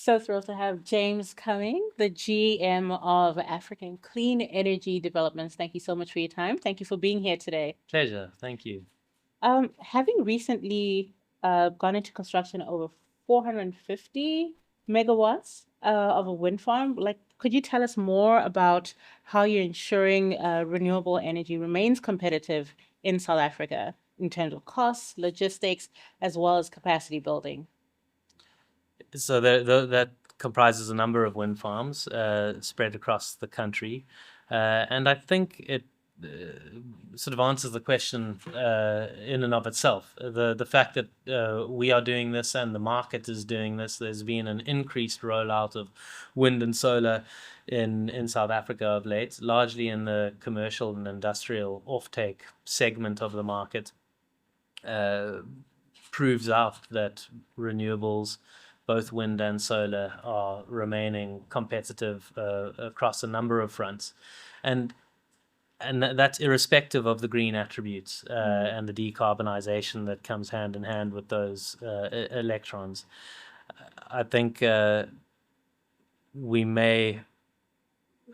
So thrilled to have James Cumming, the GM of African Clean Energy Developments. Thank you so much for your time. Thank you for being here today. Pleasure. Thank you. Having recently gone into construction over 450 megawatts of a wind farm, could you tell us more about how you're ensuring renewable energy remains competitive in South Africa in terms of costs, logistics, as well as capacity building? So that comprises a number of wind farms spread across the country, and I think it sort of answers the question in and of itself. The fact that we are doing this and the market is doing this, there's been an increased rollout of wind and solar in South Africa of late, largely in the commercial and industrial offtake segment of the market. Uh, Proves out that renewables, both wind and solar, are remaining competitive across a number of fronts, and that's irrespective of the green attributes and the decarbonization that comes hand in hand with those electrons. I think we may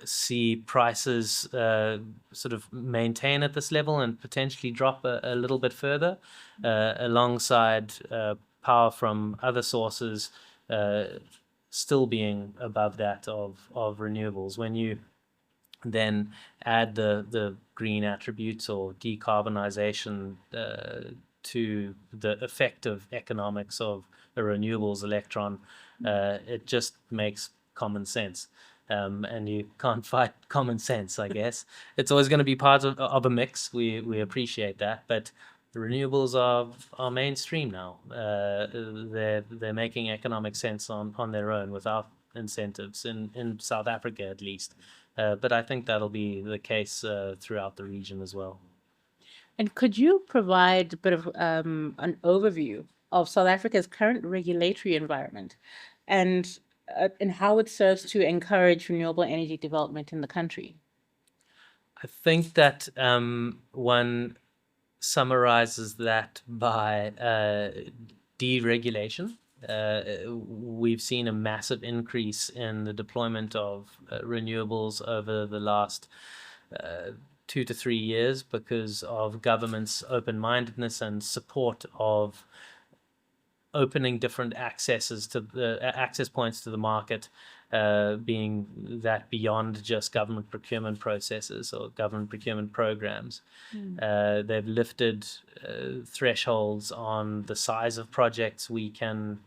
see prices sort of maintain at this level and potentially drop a little bit further, alongside power from other sources still being above that of renewables. When you then add the green attributes or decarbonization to the effective economics of a renewables electron, it just makes common sense. And you can't fight common sense, I guess. It's always going to be part of a mix. We appreciate that, but the renewables are mainstream now. They're making economic sense on their own without incentives in South Africa at least. But I think that'll be the case throughout the region as well. And could you provide a bit of an overview of South Africa's current regulatory environment and how it serves to encourage renewable energy development in the country? I think that one summarizes that by deregulation. We've seen a massive increase in the deployment of renewables over the last 2 to 3 years because of government's open-mindedness and support of opening different accesses to the access points to the market, being that beyond just government procurement processes or government procurement programs. They've lifted thresholds on the size of projects we can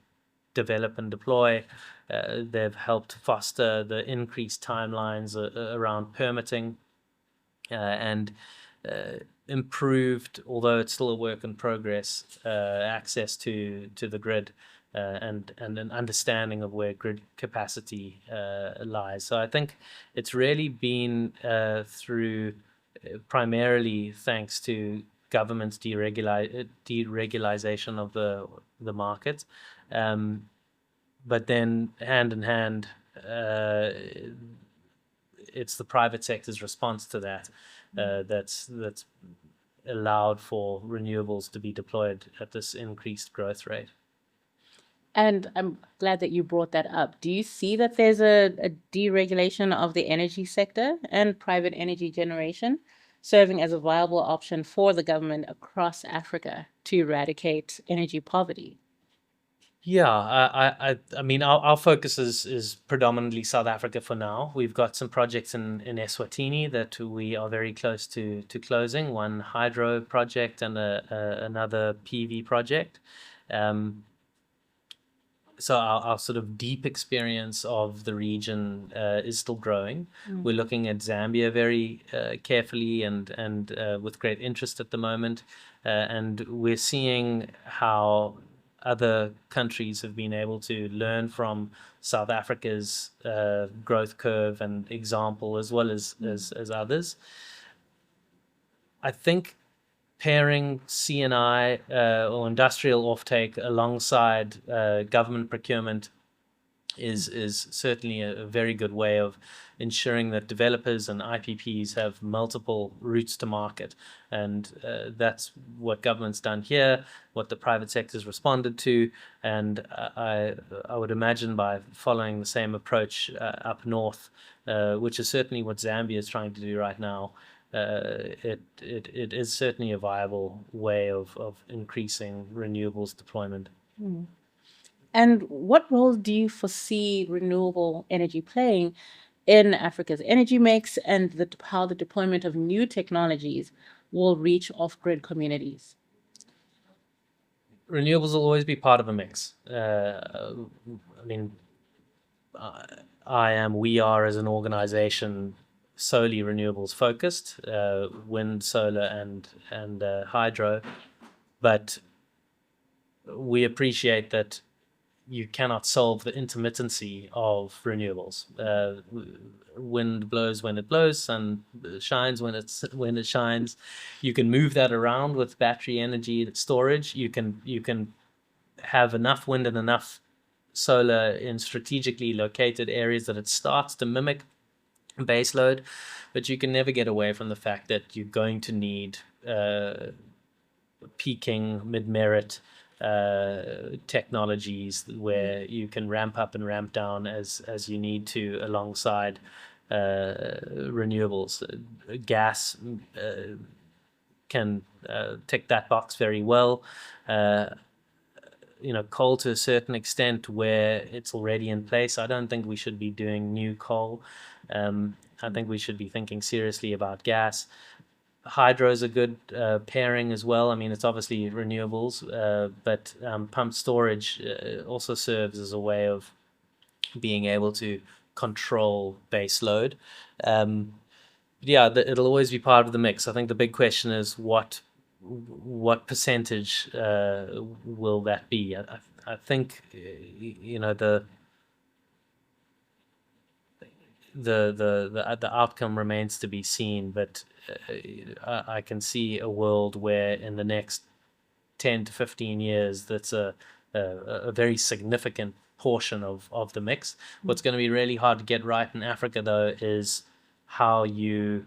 develop and deploy. They've helped foster the increased timelines around permitting, and improved, although it's still a work in progress, access to the grid, and an understanding of where grid capacity lies. So I think it's really been through primarily thanks to government's deregulation of the market, but then hand in hand, it's the private sector's response to that that's allowed for renewables to be deployed at this increased growth rate. And I'm glad that you brought that up. Do you see that there's a deregulation of the energy sector and private energy generation serving as a viable option for the government across Africa to eradicate energy poverty? Yeah, I mean, our focus is predominantly South Africa for now. We've got some projects in Eswatini that we are very close to closing. One hydro project and another PV project. Um, so our sort of deep experience of the region is still growing. We're looking at Zambia very carefully and with great interest at the moment, and we're seeing how other countries have been able to learn from South Africa's growth curve and example, as well as others. I think pairing C&I or industrial offtake alongside government procurement is certainly a very good way of ensuring that developers and IPPs have multiple routes to market. And that's what government's done here, what the private sector's responded to. And I would imagine by following the same approach up north, which is certainly what Zambia is trying to do right now, it is certainly a viable way of increasing renewables deployment. And what role do you foresee renewable energy playing in Africa's energy mix, and how the deployment of new technologies will reach off-grid communities? Renewables will always be part of a mix. I mean, we are as an organization solely renewables focused, wind, solar, and hydro. But we appreciate that you cannot solve the intermittency of renewables. Wind blows when it blows, sun shines when it shines. You can move that around with battery energy storage. You can have enough wind and enough solar in strategically located areas that it starts to mimic base load, but you can never get away from the fact that you're going to need peaking mid-merit technologies where you can ramp up and ramp down as you need to alongside renewables. Gas can tick that box very well. Coal to a certain extent where it's already in place. I don't think we should be doing new coal. I think we should be thinking seriously about gas. Hydro is a good pairing as well. I mean, it's obviously renewables, but pumped storage also serves as a way of being able to control base load. It'll always be part of the mix. I think the big question is what percentage will that be? I think the outcome remains to be seen, but I can see a world where in the next 10 to 15 years that's a very significant portion of the mix. What's going to be really hard to get right in Africa, though, is how you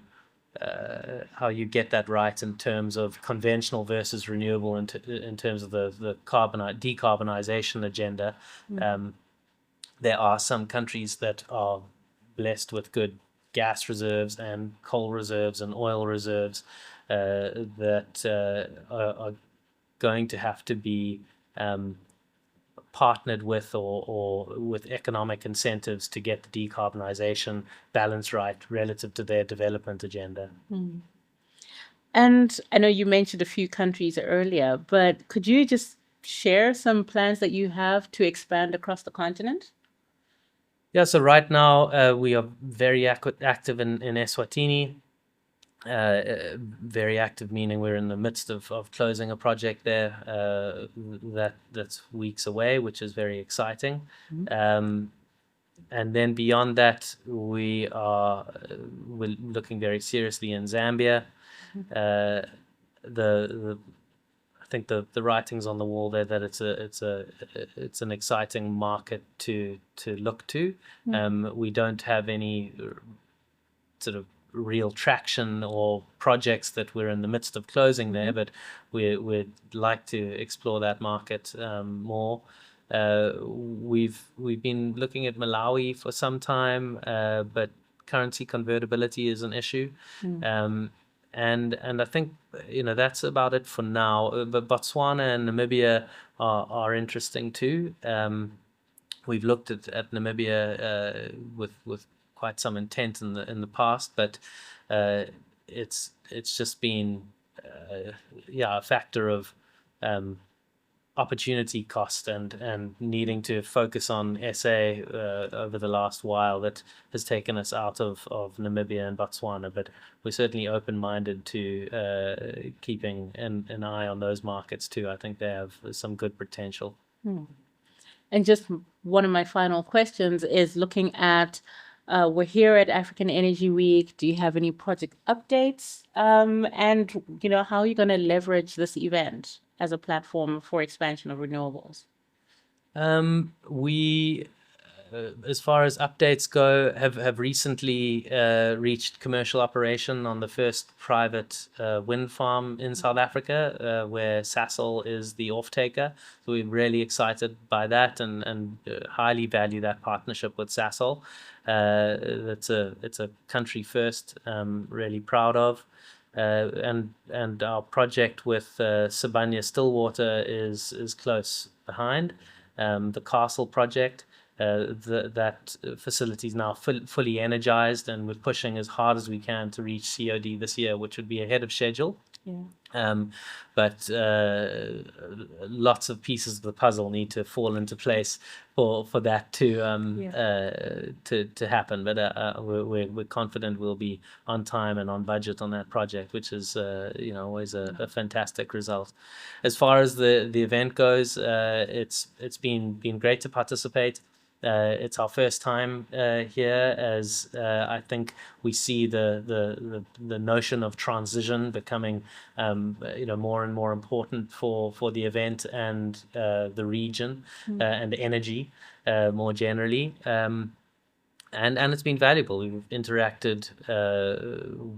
get that right in terms of conventional versus renewable, in terms of the decarbonization agenda. There are some countries that are blessed with good gas reserves and coal reserves and oil reserves that are going to have to be partnered with or with economic incentives to get the decarbonization balance right relative to their development agenda. And I know you mentioned a few countries earlier, but could you just share some plans that you have to expand across the continent? Yeah, so right now we are very active in Eswatini. Very active meaning we're in the midst of closing a project there that's weeks away, which is very exciting. And then beyond that, we're looking very seriously in Zambia. I think the writing's on the wall there that it's an exciting market to look to. We don't have any sort of real traction or projects that we're in the midst of closing there, but we'd like to explore that market more. We've been looking at Malawi for some time, but currency convertibility is an issue. And I think that's about it for now. But Botswana and Namibia are interesting too. We've looked at Namibia with quite some intent in the past, but it's just been a factor of opportunity cost and needing to focus on SA over the last while that has taken us out of Namibia and Botswana. But we're certainly open-minded to keeping an eye on those markets too. I think they have some good potential. And just one of my final questions is looking at, we're here at African Energy Week. Do you have any project updates? And, how are you going to leverage this event as a platform for expansion of renewables? We as far as updates go, have recently reached commercial operation on the first private wind farm in South Africa, where Sasol is the off-taker. So we're really excited by that, and highly value that partnership with Sasol. It's a country first. Really proud of. And our project with Sibanye Stillwater is close behind. The Castle project, that facility is now fully energized, and we're pushing as hard as we can to reach COD this year, which would be ahead of schedule. Yeah. But lots of pieces of the puzzle need to fall into place for that to happen. But we're confident we'll be on time and on budget on that project, which is always a fantastic result. As far as the event goes, it's been great to participate. It's our first time here, as I think we see the notion of transition becoming more and more important for the event and the region and energy more generally. And it's been valuable. We've interacted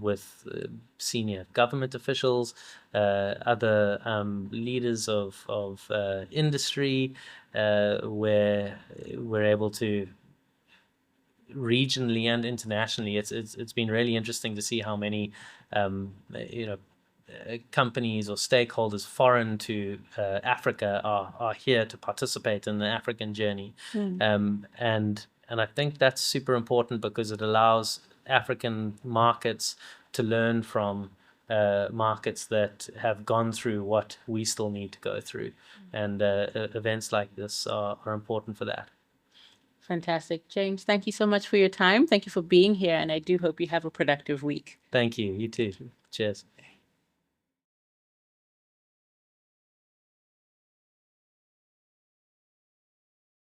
with senior government officials, other leaders of industry, where we're able to regionally and internationally. It's been really interesting to see how many companies or stakeholders foreign to Africa are here to participate in the African journey. And I think that's super important because it allows African markets to learn from markets that have gone through what we still need to go through. And events like this are important for that. Fantastic. James, thank you so much for your time. Thank you for being here, and I do hope you have a productive week. Thank you. You too. Cheers.